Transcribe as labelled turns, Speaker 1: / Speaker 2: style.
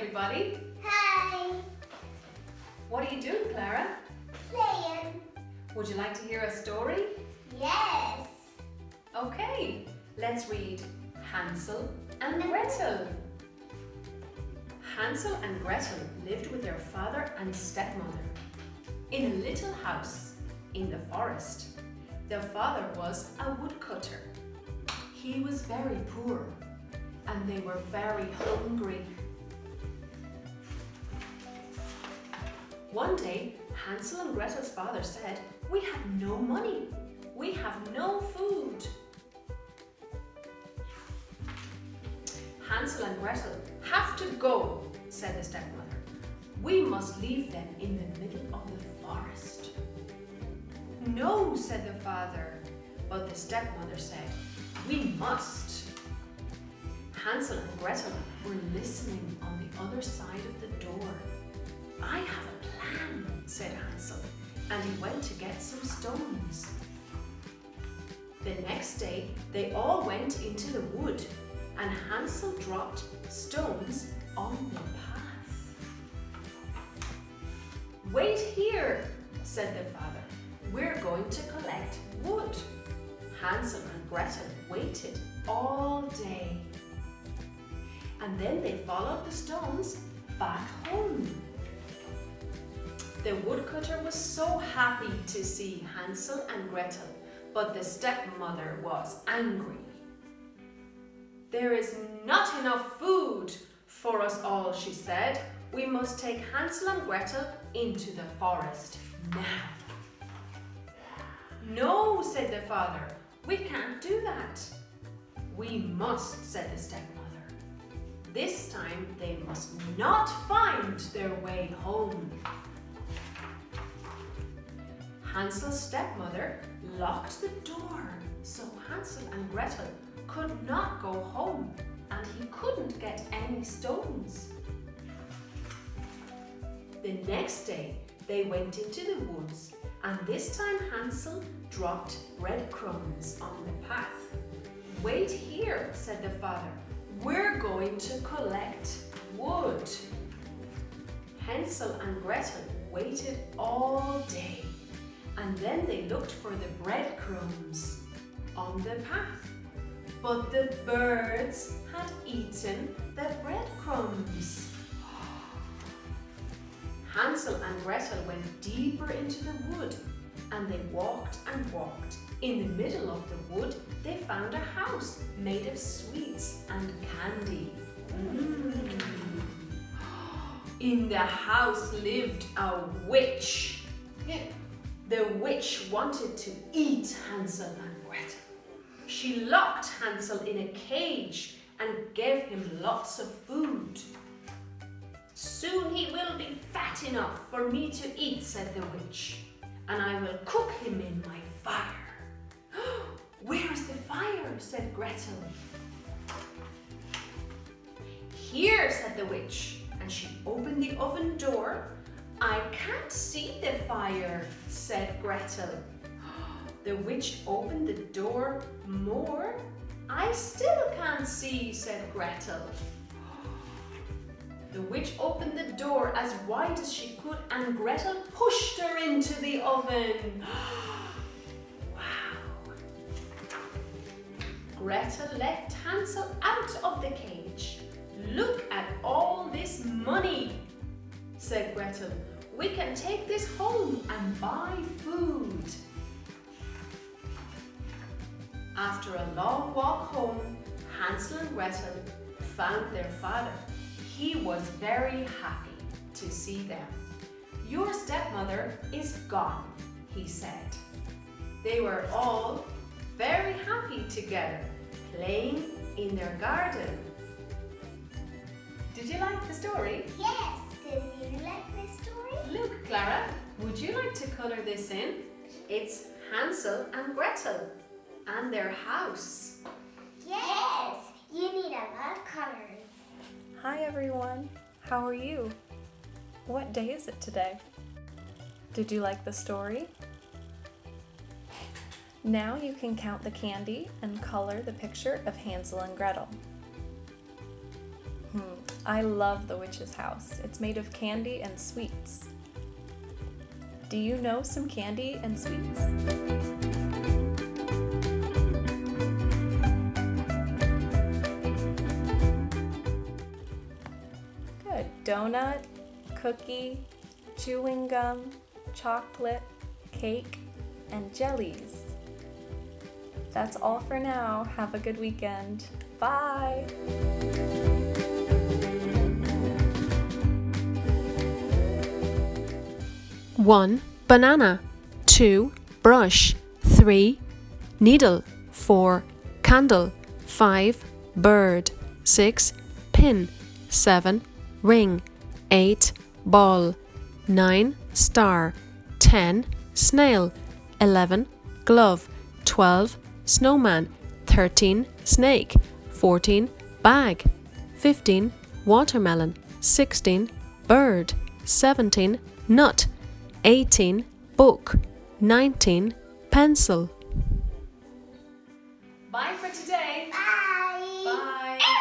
Speaker 1: everybody.
Speaker 2: Hi.
Speaker 1: What are you doing, Clara?
Speaker 2: Playing.
Speaker 1: Would you like to hear a story?
Speaker 2: Yes.
Speaker 1: Okay, let's read Hansel and Gretel. Hansel and Gretel lived with their father and stepmother in a little house in the forest. Their father was a woodcutter. He was very poor and they were very hungry. One day, Hansel and Gretel's father said, "We have no money. We have no food." Hansel and Gretel have to go, said the stepmother. "We must leave them in the middle of the forest." "No," said the father, but the stepmother said, "We must." Hansel and Gretel were listening on the other side of the door. "I have a plan," said Hansel, and he went to get some stones. The next day, they all went into the wood, and Hansel dropped stones on the path. "Wait here," said the father. "We're going to collect wood." Hansel and Gretel waited all day. And then they followed the stones back home. The woodcutter was so happy to see Hansel and Gretel, but the stepmother was angry. "There is not enough food for us all," she said. "We must take Hansel and Gretel into the forest now." "No," said the father, "we can't do that." "We must," said the stepmother. This time they must not find their way home. Hansel's stepmother locked the door so Hansel and Gretel could not go home and he couldn't get any stones. The next day they went into the woods and this time Hansel dropped breadcrumbs on the path. "Wait here," said the father. "We're going to collect wood." Hansel and Gretel waited all day and then they looked for the breadcrumbs on the path. But the birds had eaten the breadcrumbs. Hansel and Gretel went deeper into the wood and they walked and walked. In the middle of the wood, they found a house made of sweets and candy. In the house lived a witch. The witch wanted to eat Hansel and Gretel. She locked Hansel in a cage and gave him lots of food. "Soon he will be fat enough for me to eat," said the witch, "and I will cook him in my fire." "Where is the fire?" said Gretel. "Here," said the witch, and she opened the oven door. "I can't see the fire," said Gretel. The witch opened the door more. "I still can't see," said Gretel. The witch opened the door as wide as she could and Gretel pushed her into the oven. Wow! Gretel left Hansel out of the cage. "Look at all this money," said Gretel. "We can take this home and buy food." After a long walk home, Hansel and Gretel found their father. He was very happy to see them. "Your stepmother is gone," he said. They were all very happy together, playing in their garden. Did you like the story?
Speaker 2: Yes. Did you like this story?
Speaker 1: Look, Clara, would you like to colour this in? It's Hansel and Gretel and their house.
Speaker 2: Yes. You need a lot of colors.
Speaker 3: Hi everyone, how are you? What day is it today? Did you like the story? Now you can count the candy and color the picture of Hansel and Gretel. I love the witch's house. It's made of candy and sweets. Do you know some candy and sweets? Good. Donut, cookie, chewing gum, chocolate, cake, and jellies. That's all for now. Have a good weekend. Bye!
Speaker 4: 1. Banana. 2. Brush. 3. Needle. 4. Candle. 5. Bird. 6. Pin. 7. Ring. 8. Ball. 9. Star. 10. Snail. 11. Glove. 12. Snowman. 13. Snake. 14. Bag. 15. Watermelon. 16. Bird. 17. Nut. 18. Book. 19. Pencil.
Speaker 1: Bye for today.
Speaker 2: Bye.
Speaker 1: Bye.